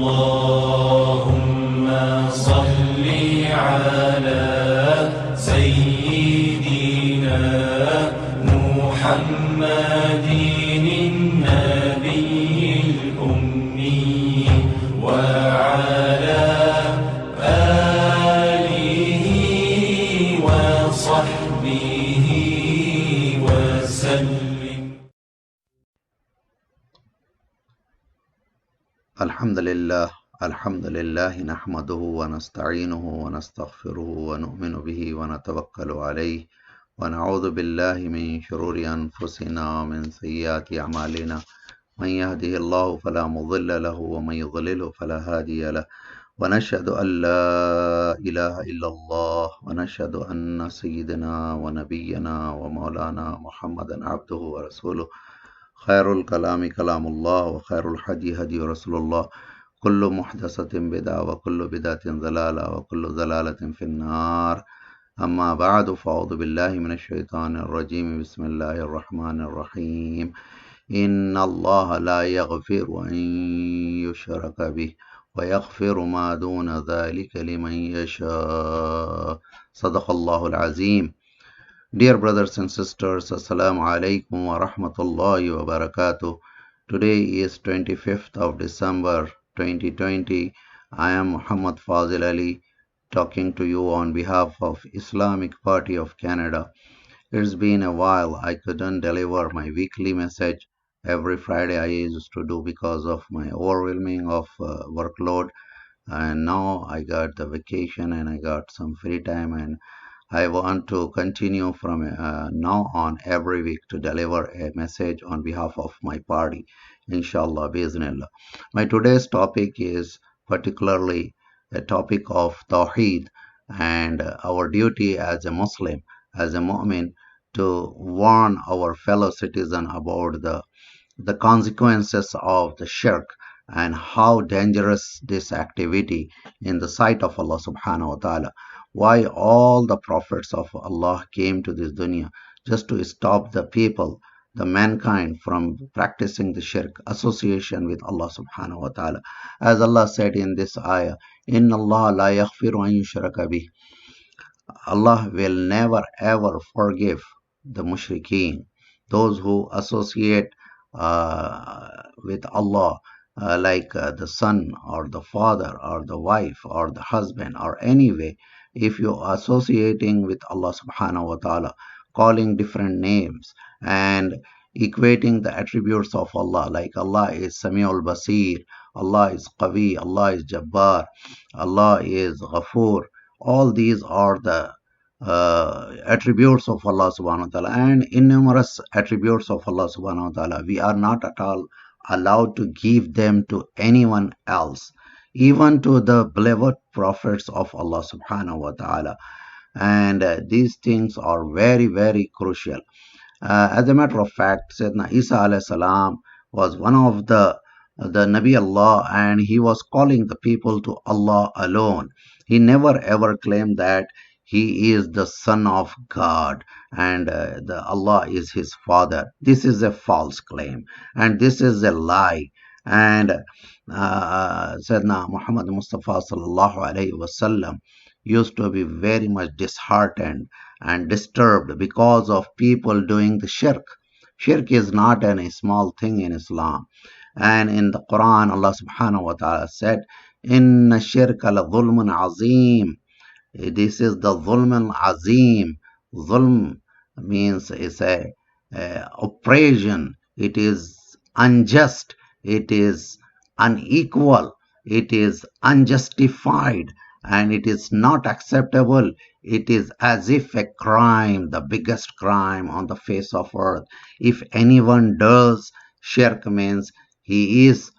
اللهم صل على سيدنا محمد النبي الأمي وعلى آله وصحبه وسلم. الحمد لله نحمده ونستعينه ونستغفره ونؤمن به ونتوكل عليه ونعوذ بالله من شرور أنفسنا ومن سيئات أعمالنا من يهده الله فلا مضل له ومن يضلله فلا هادي له ونشهد أن لا إله إلا الله ونشهد أن سيدنا ونبينا ومولانا محمدا عبده ورسوله خير الكلام كلام الله وخير الهدي هدي رسول الله كل محدثة بدعة وكل بدعة ضلالة وكل ضلالة في النار أما بعد فأعوذ بالله من الشيطان الرجيم بسم الله الرحمن الرحيم إن الله لا يغفر أن يشرك به ويغفر ما دون ذلك لمن يشاء صدق الله العظيم. Dear brothers and sisters, Assalamu alaikum wa rahmatullahi wa barakatuh. Today is 25th of December 2020. I am Muhammad Fazil Ali talking to you on behalf of Islamic Party of Canada. It's been a while. I couldn't deliver my weekly message every Friday I used to do because of my overwhelming of workload, and now I got the vacation and I got some free time, and I want to continue from now on every week to deliver a message on behalf of my party, inshallah, biiznillah. My today's topic is particularly a topic of Tawheed and our duty as a Muslim, as a mu'min, to warn our fellow citizen about the consequences of the shirk and how dangerous this activity in the sight of Allah subhanahu wa ta'ala. Why all the prophets of Allah came to this dunya, just to stop the people, the mankind, from practicing the shirk, association with Allah subhanahu wa ta'ala. As Allah said in this ayah, Inna Allah la yaghfiru an yushraka bih. Allah will never ever forgive the mushrikeen, those who associate with Allah, like the son or the father or the wife or the husband or any way. If you are associating with Allah subhanahu wa ta'ala, calling different names and equating the attributes of Allah, like Allah is Sami'ul Basir, Allah is Qawi, Allah is Jabbar, Allah is Ghafoor, all these are the attributes of Allah subhanahu wa ta'ala, and innumerous attributes of Allah subhanahu wa ta'ala. We are not at all allowed to give them to anyone else, even to the beloved prophets of Allah subhanahu wa ta'ala. And these things are very, very crucial. As a matter of fact, Sayyidina Isa alayhi salam was one of the Nabi Allah, and he was calling the people to Allah alone. He never ever claimed that he is the son of God and Allah is his father. This is a false claim and this is a lie. And Sayyidina Muhammad Mustafa sallallahu alayhi wasallam used to be very much disheartened and disturbed because of people doing the shirk. Shirk is not a small thing in Islam. And in the Quran, Allah subhanahu wa ta'ala said, Inna shirka la dhulmun azim. This is the Zulm Azim. Zulm means it's a oppression. It is unjust. It is unequal. It is unjustified. And it is not acceptable. It is as if a crime, the biggest crime on the face of earth. If anyone does shirk, means he is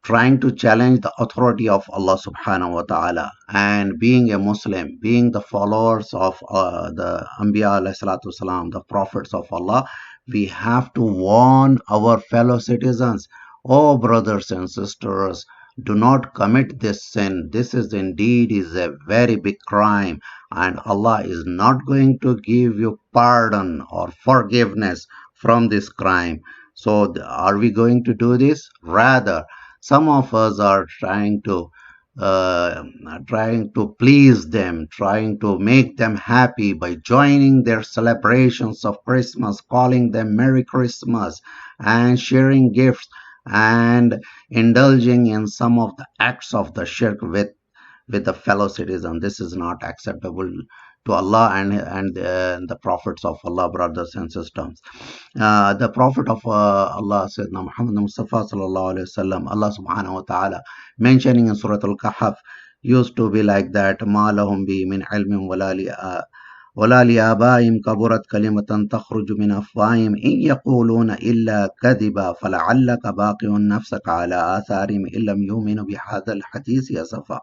trying to challenge the authority of Allah subhanahu wa ta'ala. And being a Muslim, being the followers of the Anbiya alayhi salatu salam, the prophets of Allah, we have to warn our fellow citizens, oh brothers and sisters, do not commit this sin. This is indeed a very big crime, and Allah is not going to give you pardon or forgiveness from this crime. So are we going to do this? Rather, Some of us are uh, trying to please them, trying to make them happy by joining their celebrations of Christmas, calling them Merry Christmas, and sharing gifts and indulging in some of the acts of the shirk with the fellow citizen. This is not acceptable to Allah and the prophets of Allah, brothers and sisters. The Prophet of Allah, Sayyidina Muhammad Mustafa sallallahu alaihi wasallam, Allah subhanahu wa ta'ala, mentioning in Surah Al-Kahf, used to be like that. مَا لَهُمْ بِهِ مِنْ عِلْمٍ وَلَا لِآبَائِهِمْ كَبُرَتْ كَلِمَةً تَخْرُجُ مِنْ أَفْوَاهِهِمْ إِنْ يَقُولُونَ إِلَّا كَذِبًا فَلَعَلَّكَ باقِعٌ نَفْسَكَ عَلَى آثَارِهِمْ إِنْ لَمْ يُؤْمِنُوا بِهَذَا الْحَدِيثِ أَسَفًا.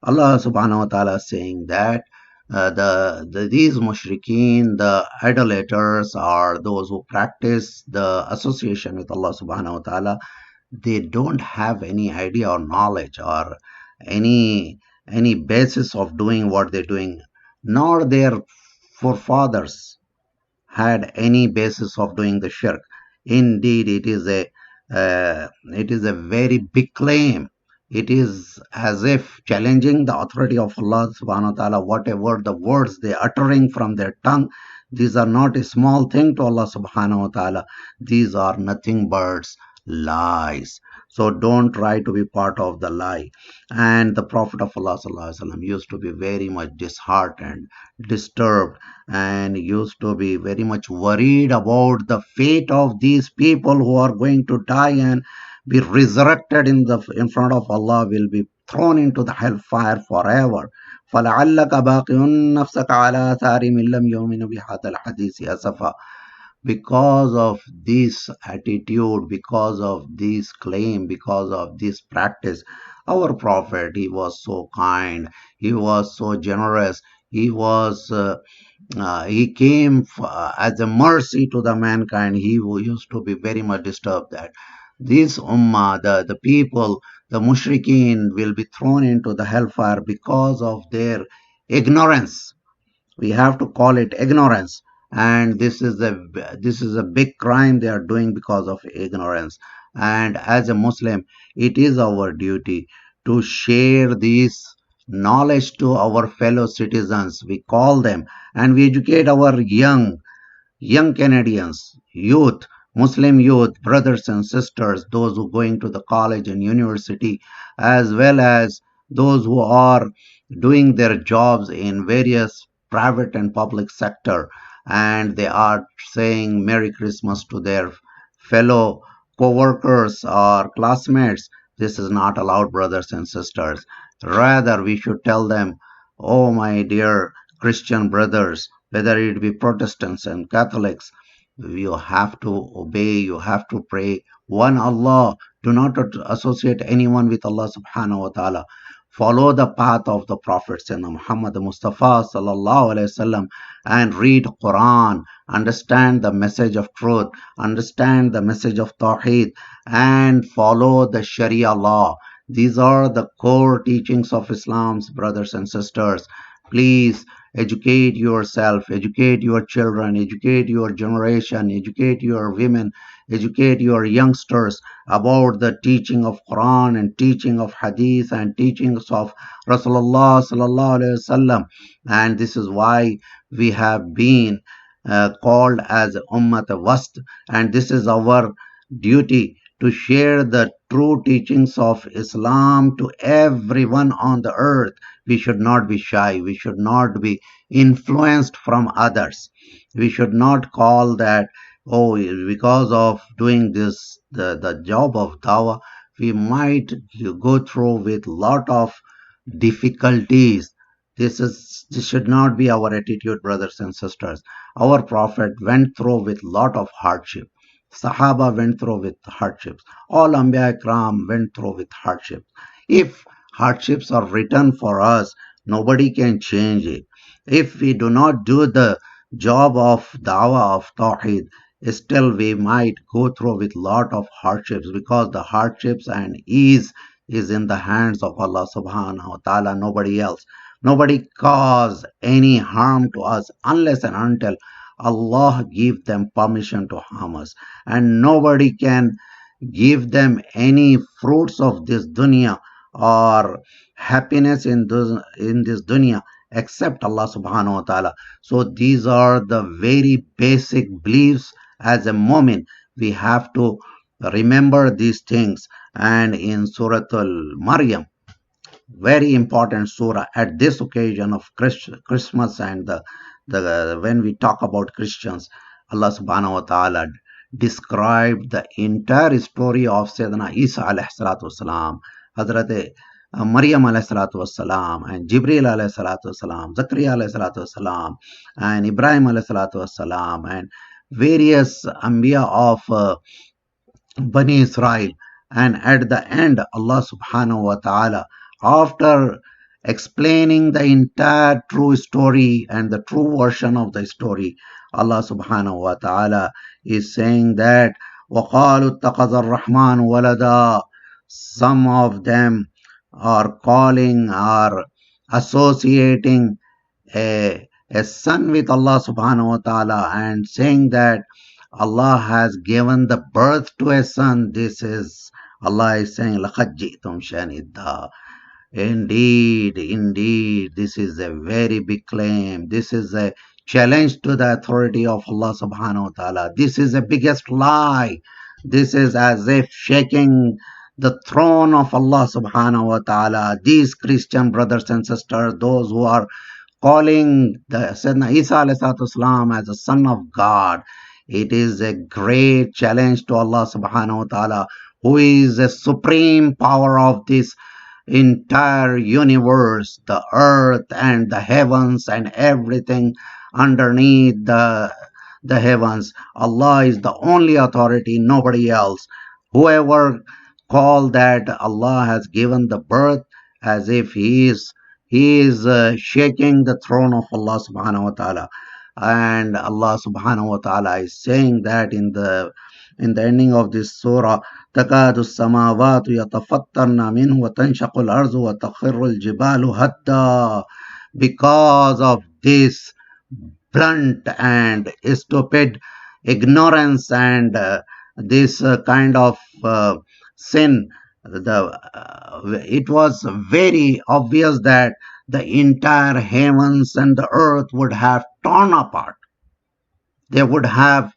Allah subhanahu wa ta'ala is saying that these mushrikeen, the idolaters, or those who practice the association with Allah subhanahu wa ta'ala, they don't have any idea or knowledge or any basis of doing what they're doing, nor their forefathers had any basis of doing the shirk. Indeed, it is a very big claim. It is as if challenging the authority of Allah subhanahu wa ta'ala. Whatever the words they uttering from their tongue, these are not a small thing to Allah subhanahu wa ta'ala. These are nothing but lies. So don't try to be part of the lie. And the Prophet of Allah sallallahu alaihi wasallam used to be very much disheartened, disturbed, and used to be very much worried about the fate of these people who are going to die and be resurrected in front of Allah, will be thrown into the hellfire forever. فَلَعَلَّكَ بَاقِعٌ نَفْسَكَ عَلَى آثَارِهِمْ إِن لَّمْ يُؤْمِنُوا بِهَذَا الْحَدِيثِ أَسَفًا. Because of this attitude, because of this claim, because of this practice, our Prophet, he was so kind, he was so generous, he came as a mercy to the mankind. He used to be very much disturbed that this ummah, the people, the mushrikeen, will be thrown into the hellfire because of their ignorance. We have to call it ignorance, and this is a big crime they are doing because of ignorance. And as a Muslim, it is our duty to share this knowledge to our fellow citizens. We call them and we educate our young Canadians, youth, Muslim youth, brothers and sisters, those who are going to the college and university, as well as those who are doing their jobs in various private and public sector, and they are saying Merry Christmas to their fellow co-workers or classmates. This is not allowed, brothers and sisters. Rather, we should tell them, oh my dear Christian brothers, whether it be Protestants and Catholics, you have to obey, you have to pray one Allah. Do not associate anyone with Allah subhanahu wa ta'ala. Follow the path of the Prophet Muhammad Mustafa sallallahu alaihi wasallam and read Quran, understand the message of truth, understand the message of Tawheed, and follow the Sharia law. These are the core teachings of Islam's brothers and sisters. Please educate yourself, educate your children, educate your generation, educate your women, educate your youngsters about the teaching of Quran and teaching of Hadith and teachings of Rasulullah sallallahu alaihi wasallam. And this is why we have been called as Ummat Wast, and this is our duty to share the true teachings of Islam to everyone on the earth. We should not be shy. We should not be influenced from others. We should not call that, oh, because of doing this, the job of dawah, we might go through with lot of difficulties. This should not be our attitude, brothers and sisters. Our Prophet went through with lot of hardship. Sahaba went through with hardships. All Anbiya Ikram went through with hardships. If hardships are written for us, nobody can change it. If we do not do the job of dawah of Tawheed, still we might go through with lot of hardships, because the hardships and ease is in the hands of Allah subhanahu wa ta'ala, nobody else. Nobody cause any harm to us unless and until Allah give them permission to harm us. And nobody can give them any fruits of this dunya or happiness in this dunya except Allah subhanahu wa ta'ala. So these are the very basic beliefs as a moment. We have to remember these things. And in Surah Al-Maryam, very important surah at this occasion of Christmas and when we talk about Christians, Allah subhanahu wa ta'ala described the entire story of Sayyidina Isa alayhi salatu wasalam, Hazrat Maryam alayhi salatu wasalam, and Jibril alayhi salatu wasalam, Zakaria alayhi salatu wasalam, and Ibrahim alayhi salatu wasalam, and various Anbiya of Bani Israel. And at the end, Allah subhanahu wa ta'ala, after explaining the entire true story and the true version of the story, Allah subhanahu wa ta'ala is saying that وَقَالُوا اتَّخَذَ الرَّحْمَنُ وَلَدًا. Some of them are calling or associating a son with Allah subhanahu wa ta'ala and saying that Allah has given the birth to a son. This is, Allah is saying, لَقَدْ جِئْتُمْ شَانِدًا. Indeed, this is a very big claim. This is a challenge to the authority of Allah subhanahu wa ta'ala. This is the biggest lie. This is as if shaking the throne of Allah subhanahu wa ta'ala. These Christian brothers and sisters, those who are calling the Sayyidina Isa alayhi salatu wasalam as a son of God, it is a great challenge to Allah subhanahu wa ta'ala, who is the supreme power of this entire universe, the earth and the heavens and everything underneath the heavens. Allah is the only authority, nobody else. Whoever call that Allah has given the birth, as if he is shaking the throne of Allah subhanahu wa ta'ala. And Allah subhanahu wa ta'ala is saying that in the ending of this surah, تكاد السماوات يتفطرن منه وتنشق الأرض وتخر الجبال هدا. Because of this blunt and stupid ignorance and this kind of sin, it was very obvious that the entire heavens and the earth would have torn apart. They would have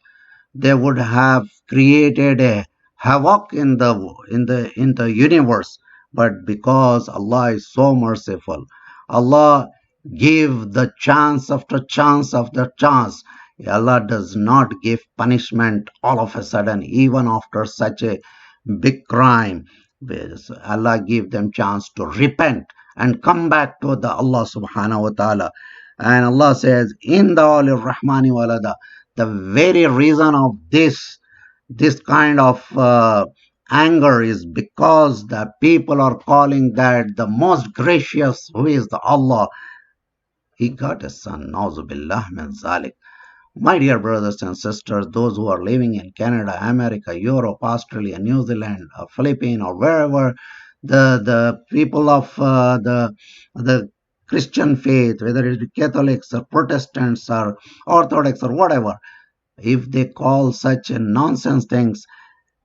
created a havoc in the universe. But because Allah is so merciful, Allah give the chance after chance after chance. Allah does not give punishment all of a sudden, even after such a big crime. Allah give them chance to repent and come back to the Allah subhanahu wa ta'ala. And Allah says, in the Alir Rahmani Walada, the very reason of this kind of anger is because the people are calling that the most gracious, who is the Allah, he got a son. Nauzubillah min zalik. My dear brothers and sisters, those who are living in Canada, America, Europe, Australia, New Zealand, Philippines, or wherever the people of the Christian faith, whether it is Catholics or Protestants or Orthodox or whatever, if they call such nonsense things,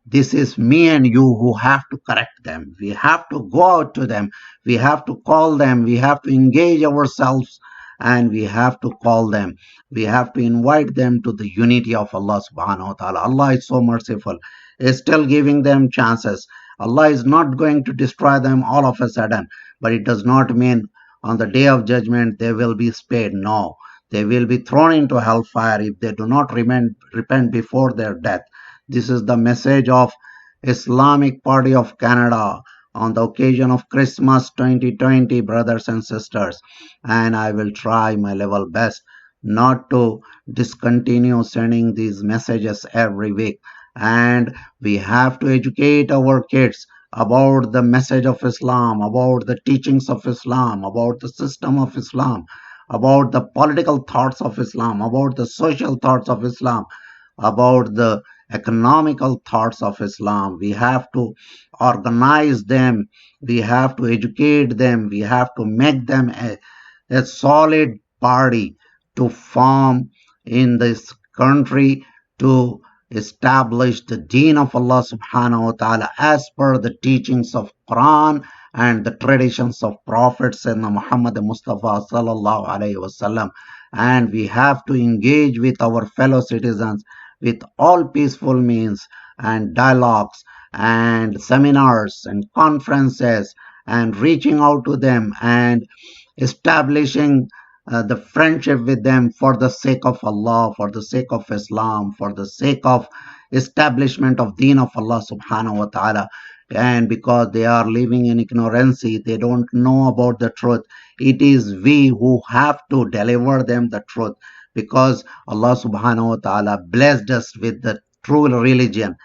this is me and you who have to correct them. We have to go out to them. We have to call them. We have to engage ourselves and we have to call them. We have to invite them to the unity of Allah subhanahu wa ta'ala. Allah is so merciful. He is still giving them chances. Allah is not going to destroy them all of a sudden, but it does not mean on the day of judgment they will be spared. No, they will be thrown into hellfire if they do not repent before their death. This is the message of Islamic Party of Canada on the occasion of Christmas 2020, brothers and sisters. And I will try my level best not to discontinue sending these messages every week. And we have to educate our kids about the message of Islam, about the teachings of Islam, about the system of Islam, about the political thoughts of Islam, about the social thoughts of Islam, about the economical thoughts of Islam. We have to organize them. We have to educate them. We have to make them a solid party to form in this country to establish the deen of Allah subhanahu wa ta'ala as per the teachings of Quran and the traditions of prophets and Muhammad Mustafa sallallahu alayhi wasallam. And we have to engage with our fellow citizens with all peaceful means and dialogues and seminars and conferences and reaching out to them and establishing the friendship with them for the sake of Allah, for the sake of Islam, for the sake of establishment of deen of Allah subhanahu wa ta'ala. And because they are living in ignorancy, they don't know about the truth. It is we who have to deliver them the truth, because Allah subhanahu wa ta'ala blessed us with the true religion,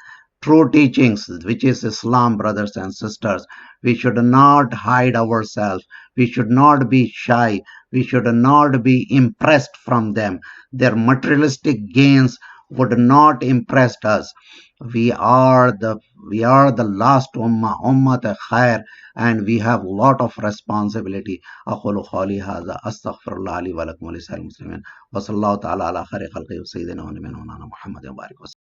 true teachings, which is Islam, brothers and sisters. We should not hide ourselves. We should not be shy. We should not be impressed from them. Their materialistic gains would not impress us. We are the last ummah khair, and we have a lot of responsibility. أقول قولي هذا أستغفر الله لي ولكم ولسائر المسلمين وصلى الله تعالى على خير خلقه سيدنا ونبينا محمد وبارك وسلم.